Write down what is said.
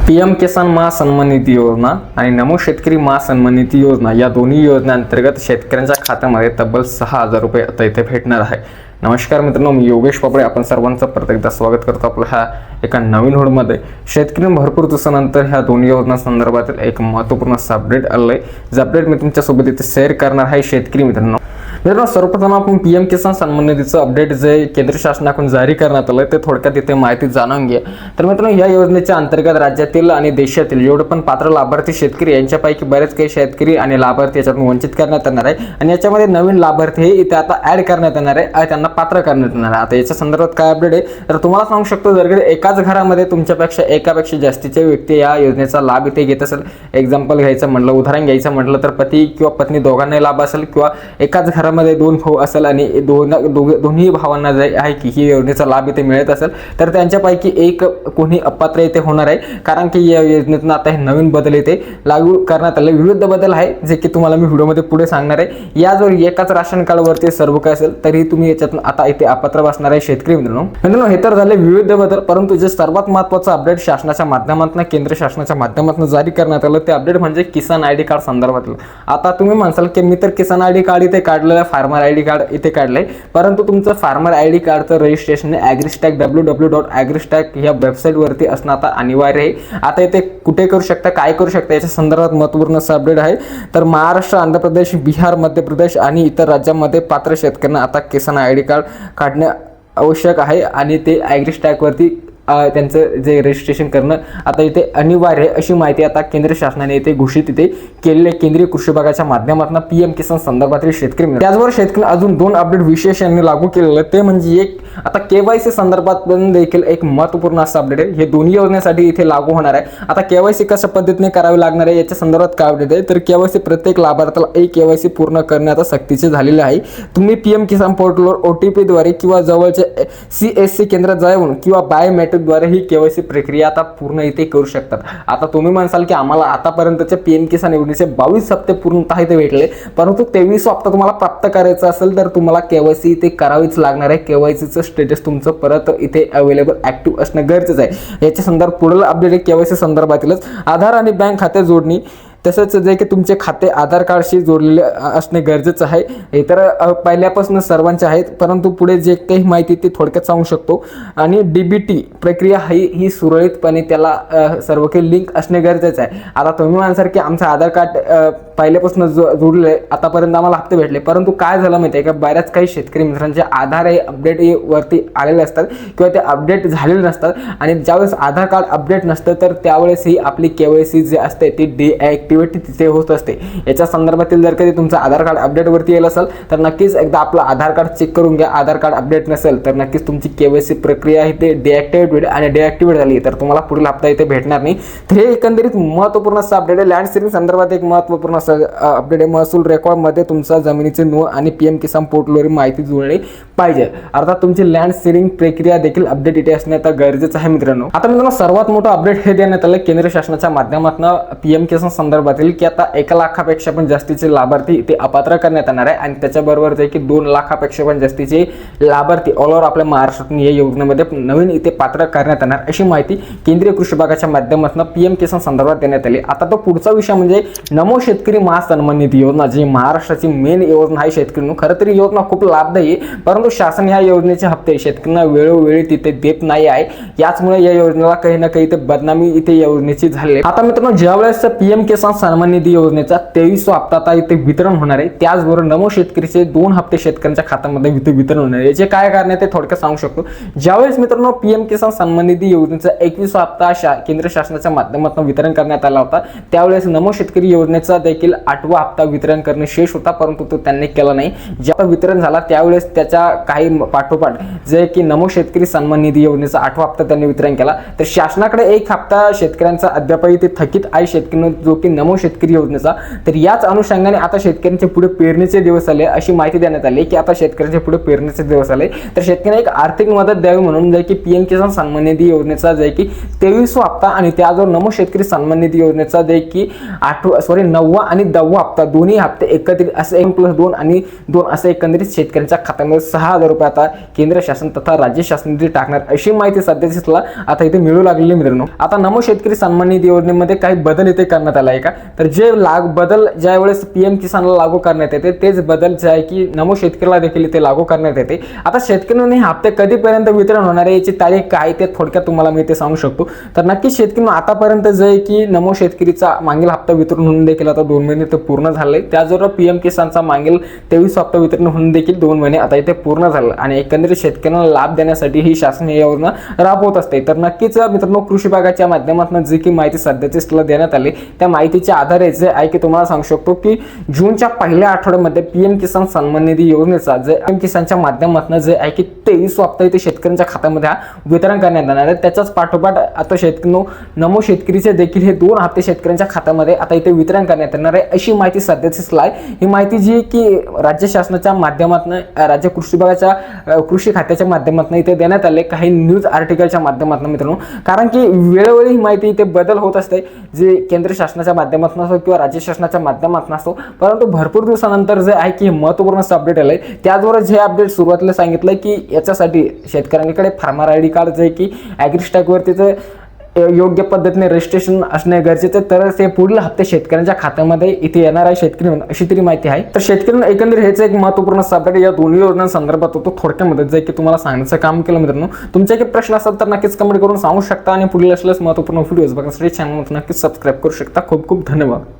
PM किसान महासन्मान निधी योजना आणि नमो शेतकरी महासन्मान निधी योजना या दोन्ही योजनांतर्गत शेतकऱ्यांच्या खात्यामध्ये तब्बल 6,000 रुपये आता इथे भेटणार आहे। नमस्कार मित्रांनो, मी योगेश पापळे आपण सर्वांचं परत एकदा स्वागत करतो आपल्या ह्या एका नवीन व्हिडिओमध्ये। शेतकरी भरपूर दिवसानंतर ह्या दोन्ही योजना संदर्भातील एक महत्त्वपूर्ण अपडेट आलंय, जे अपडेट मी तुमच्यासोबत इथे शेअर करणार आहे। शेतकरी मित्रांनो, सर्वप्रथम आपण पीएम किसान सन्मान निधीचं अपडेट जे केंद्र शासनाकडून जारी करण्यात आलं ते थोडक्यात इथे माहिती जाणून घ्या। तर मित्रांनो, या योजनेच्या अंतर्गत राज्यातील आणि देशातील जेवढे पण पात्र लाभार्थी शेतकरी यांच्यापैकी बरेच काही शेतकरी आणि लाभार्थी याच्यातून वंचित करण्यात येणार आहे आणि याच्यामध्ये नवीन लाभार्थी हे इथे आता ऍड करण्यात येणार आहे, त्यांना पात्र करण्यात येणार आहे। आता याच्या संदर्भात काय अपडेट आहे तर तुम्हाला सांगू शकतो, जर एकाच घरामध्ये तुमच्यापेक्षा एकापेक्षा जास्तीचे व्यक्ती या योजनेचा लाभ इथे घेत असेल, एक्झाम्पल घ्यायचं म्हटलं, उदाहरण घ्यायचं म्हटलं तर पती किंवा पत्नी दोघांनाही लाभ असेल किंवा एकाच घरामध्ये दोन भाऊ असेल आणि दोन्ही भावांना जे आहे की ही योजनेचा लाभ इथे मिळत असेल तर त्यांच्यापैकी एक कोणी अपात्र इथे होणार आहे, कारण की या योजनेतून आता हे नवीन बदल इथे लागू करण्यात आले। विविध बदल आहे जे की तुम्हाला मी व्हिडिओमध्ये पुढे सांगणार आहे। या जर एकाच राशन कार्डवरती सर्व काय असेल तरी तुम्ही याच्यातून आता इथे अपात्र बसणार आहे। शेतकरी मित्रांनो, हे तर झाले विविध बदल, परंतु जे सर्वात महत्त्वाचं अपडेट शासनाच्या माध्यमातून केंद्र शासनाच्या माध्यमातून जारी करण्यात आलं ते अपडेट म्हणजे किसान आयडी कार्ड संदर्भातलं। आता तुम्ही म्हणसाल की मी तर किसान आयडी कार्ड इथे काढलेलं, फार्मर आयडी कार्ड इथे काढलंय, परंतु तुमचं फार्मर आयडी कार्डचं रजिस्ट्रेशन ॲग्रीस्टॅक www.agristack या वेबसाईट वरती असणं आता अनिवार्य आहे। आता इथे कुठे करू शकता, काय करू शकता याच्या संदर्भात महत्त्वपूर्ण अपडेट आहे। तर महाराष्ट्र, आंध्र प्रदेश, बिहार, मध्य प्रदेश आणि इतर राज्यांमध्ये पात्र शेतकऱ्यांना आता किसान आयडी कार्ड काढणे आवश्यक आहे आणि ते ॲग्रीस्टॅक वरती त्यांचं जे रजिस्ट्रेशन करणं आता इथे अनिवार्य आहे, अशी माहिती आता केंद्र शासनाने इथे घोषित इथे केलेले केंद्रीय कृषी विभागाच्या माध्यमातून पीएम किसान संदर्भातील शेतकरी। त्याचबरोबर शेतकरी अजून दोन अपडेट विशेष यांनी लागू केलेलं, ते म्हणजे एक आता केवायसी संदर्भात पण देखील एक महत्त्वपूर्ण असं अपडेट आहे। हे दोन्ही योजनेसाठी इथे लागू होणार आहे। आता केवायसी कशा पद्धतीने करावी लागणार आहे याच्या संदर्भात काय अपडेट आहे तर केवायसी प्रत्येक लाभार्थ्याला केवायसी पूर्ण करणे आता सक्तीचे झालेले आहे। तुम्ही पीएम किसान पोर्टलवर OTP द्वारे किंवा जवळच्या CSC केंद्रात जाऊन किंवा बायोमेट्रिक द्वारे ही केवायसी प्रक्रिया आता पूर्ण इथे करू शकतात। आता तुम्ही म्हणसाल की आम्हाला आतापर्यंतचे पीएम किसान योजनेचे 22 हप्ते पूर्णतः इथे भेटले, परंतु 23 हप्ता तुम्हाला प्राप्त करायचा असेल तर तुम्हाला केवायसी इथे करावीच लागणार आहे। केवायसीचं स्टेटस तुमचं परत इथे अवेलेबल ऍक्टिव्ह असणं गरजेचं आहे। याच्या संदर्भात पुढील अपडेट केवायसी संदर्भातीलच आधार आणि बँक खाते जोडणी, तसंच जे की तुमचे खाते आधार कार्डशी जोडलेले असणे गरजेचं आहे। हे तर पहिल्यापासून सर्वांचे आहेत, परंतु पुढे जे काही माहिती ते थोडक्यात सांगू शकतो। आणि DBT प्रक्रिया ही सुरळीतपणे त्याला सर्व काही लिंक असणे गरजेचं आहे। आता तुम्ही म्हणसाल की आमचं आधार कार्ड पहिल्यापासून जोडले, आतापर्यंत आम्हाला हप्ते भेटले, परंतु काय झालं माहिती आहे का, बऱ्याच काही शेतकरी मित्रांचे आधार हे अपडेट वरती आलेले असतात किंवा ते अपडेट झालेले नसतात आणि ज्यावेळेस आधार कार्ड अपडेट नसतं तर त्यावेळेस ही आपली केवायसी जी असते ती डिॲक्टिव्हेट तिथे होत असते। याच्या संदर्भातील जर कधी तुमचं आधार कार्ड अपडेट वरती येईल असेल तर नक्कीच एकदा आपलं आधार कार्ड चेक करून घ्या। आधार कार्ड अपडेट नसेल तर नक्कीच तुमची केवायसी प्रक्रिया इथे डिॲक्टिव्हेट झाली तर तुम्हाला पुढील हप्ता इथे भेटणार नाही। तर हे एकंदरीत महत्त्वपूर्ण असं अपडेट आहे। लँड सीलिंग संदर्भात एक महत्त्वपूर्ण अपडेट आहे। महसूल रेकॉर्ड मध्ये तुमचा जमिनीचे नोंद आणि पीएम किसान पोर्टलवर माहिती जुळली पाहिजे, अर्थात तुमची लँड सीलिंग प्रक्रिया देखील अपडेट इथे असणे आता गरजेचं आहे मित्रांनो। आता मित्रांनो, सर्वात मोठं अपडेट हे देण्यात आलं केंद्र शासनाच्या माध्यमातून पीएम किसान संदर्भातील की आता 1 लाखापेक्षा पण जास्तीचे लाभार्थी इथे अपात्र करण्यात येणार आहे आणि त्याच्याबरोबर जे की 2 लाखापेक्षा पण जास्तीचे लाभार्थी ऑल ओव्हर आपल्या महाराष्ट्रातून या योजनेमध्ये नवीन इथे पात्र करण्यात येणार, अशी माहिती केंद्रीय कृषी विभागाच्या माध्यमातून पीएम किसान संदर्भात देण्यात आली। आता तो पुढचा विषय म्हणजे नमो शेतकरी महासन्मान निधी योजना, जी महाराष्ट्राची मेन योजना आहे। शेतकऱ्यांना खरं तर योजना खूप लाभदायी आहे, परंतु शासन या योजनेचे हप्ते शेतकऱ्यांना वेळोवेळी तिथे देत नाही आहे। याचमुळे या योजनेला काही ना काही बदनामी इथे योजनेची झाली। आता मित्रांनो, ज्यावेळेस पीएम किसान सन्मान निधी योजनेचा 23वा हप्ता आता इथे वितरण होणार आहे, त्याचबरोबर नमो शेतकरीचे 2 हप्ते शेतकऱ्यांच्या खात्यामध्ये इथे वितरण होणार आहे। याचे काय कारण आहे ते थोडक्यात सांगू शकतो। ज्यावेळेस मित्रांनो पीएम किसान सन्मान निधी योजनेचा 21वा हप्ता केंद्र शासनाच्या माध्यमातून वितरण करण्यात आला होता, त्यावेळेस नमो शेतकरी योजनेचा देखील 8वा हप्ता वितरण करणे शेष होता, परंतु तो त्यांनी केला नाही। जेव्हा वितरण झाला त्यावेळेस त्याच्या काही पाठोपाठ जे की नमो शेतकरी सन्मान निधी योजनेचा 8वा हप्ता त्यांनी वितरण केला। तर शासनाकडे एक हप्ता शेतकऱ्यांचा अद्यापही ते थकीत आहे शेतकऱ्यांना, जो की नमो शेतकरी योजनेचा। तर याच अनुषंगाने आता शेतकऱ्यांचे पुढे पेरणीचे दिवस आले अशी माहिती देण्यात आली की आता शेतकऱ्यांचे पुढे पेरणीचे दिवस आले। तर शेतकऱ्यांना एक आर्थिक मदत द्यावी म्हणून जे की पीएम किसान सन्मान निधी योजनेचा जे की 23वा हप्ता आणि त्याजवळ नमो शेतकरी सन्मान निधी योजनेचा जे की 9वा आणि 10वा हप्ता दोन्ही हप्ते एकत्रित असे 1+2 आणि 2 असे एकंदरीत शेतकऱ्यांच्या खात्यामध्ये 6,000 रुपये आता केंद्र शासन तथा राज्य शासन टाकणार अशी माहिती सध्याला आता इथे मिळू लागलेली मित्रांनो। आता नमो शेतकरी सन्मान निधी योजनेमध्ये काही बदल इथे करण्यात आला आहे का, तर जे बदल ज्या वेळेस पीएम किसानला लागू करण्यात येते तेच बदल जे आहे की नमो शेतकरीला देखील इथे लागू करण्यात येते। आता शेतकऱ्यांना हे हप्ते कधीपर्यंत वितरण होणार आहे याची तारीख काय ते थोडक्यात तुम्हाला मी ते सांगू शकतो। तर नक्की शेतकऱ्यांना आतापर्यंत जे की नमो शेतकरीचा मागील हप्ता वितरण होऊन देखील आता 2 महिने तर पूर्ण झाले, त्याचबरोबर पीएम किसानचा मागील 23 हप्ता वितरण होऊन देखील 2 महिने आता इथे पूर्ण झाले आणि एकंदरीत शेतकऱ्यांना लाभ देण्यासाठी ही शासन या योजना राबवत असते। तर नक्कीच मित्रांनो कृषी विभागाच्या माध्यमातून जी की माहिती सध्याची देण्यात आली त्या माहितीच्या आधारे जे आहे की तुम्हाला सांगू शकतो की जूनच्या पहिल्या आठवड्यामध्ये पीएम किसान सन्मान निधी योजनेचा जे पीएम किसानच्या माध्यमातून जे आहे की 23 हप्ता इथे शेतकऱ्यांच्या खात्यामध्ये वितरण करण्यात येणार आहे। त्याच्याच पाठोपाठ आता शेतकऱ्यांनो नमो शेतकरीचे देखील हे 2 हप्ते शेतकऱ्यांच्या खात्यामध्ये आता इथे वितरण करण्यात येणार आहे अशी माहिती सध्याची ही माहिती जी की राज्य शासनाच्या माध्यमातून राज्य कृषी विभागाच्या कृषी खात्याच्या माध्यमातून इथे देण्यात आले काही न्यूज आर्टिकलच्या माध्यमातून मित्रांनो, कारण की वेळोवेळी ही माहिती इथे बदल होत असते जे केंद्र शासनाच्या माध्यमातून असो किंवा राज्य शासनाच्या माध्यमातून असो, परंतु भरपूर दिवसानंतर जे आहे की महत्त्वपूर्ण अपडेट आलंय त्याचबरोबर जे अपडेट सुरुवातीला सांगितलंय की याच्यासाठी शेतकऱ्यांकडे फार्मर आयडी कार्ड जे की ॲग्रीस्टॅक वरती योग्य पद्धतीने रजिस्ट्रेशन असणे गरजेचे तरच हे पुढील हप्ते शेतकऱ्यांच्या खात्यामध्ये इथे येणार आहे शेतकरी अशी तरी माहिती आहे। तर शेतकऱ्यांना एकंदरीत हेच एक महत्त्वपूर्ण अपडेट या दोन्ही योजनांसंदर्भात होतो थोडक्यामध्ये जे की तुम्हाला सांगण्याचं काम केलं मित्रांनो। तुमचे काही प्रश्न असेल तर नक्कीच कमेंट करून सांगू शकता आणि पुढील असल्यास महत्त्वपूर्ण व्हिडिओज बघण्यासाठी चॅनल नक्कीच सबस्क्राईब करू शकता। खूप खूप धन्यवाद।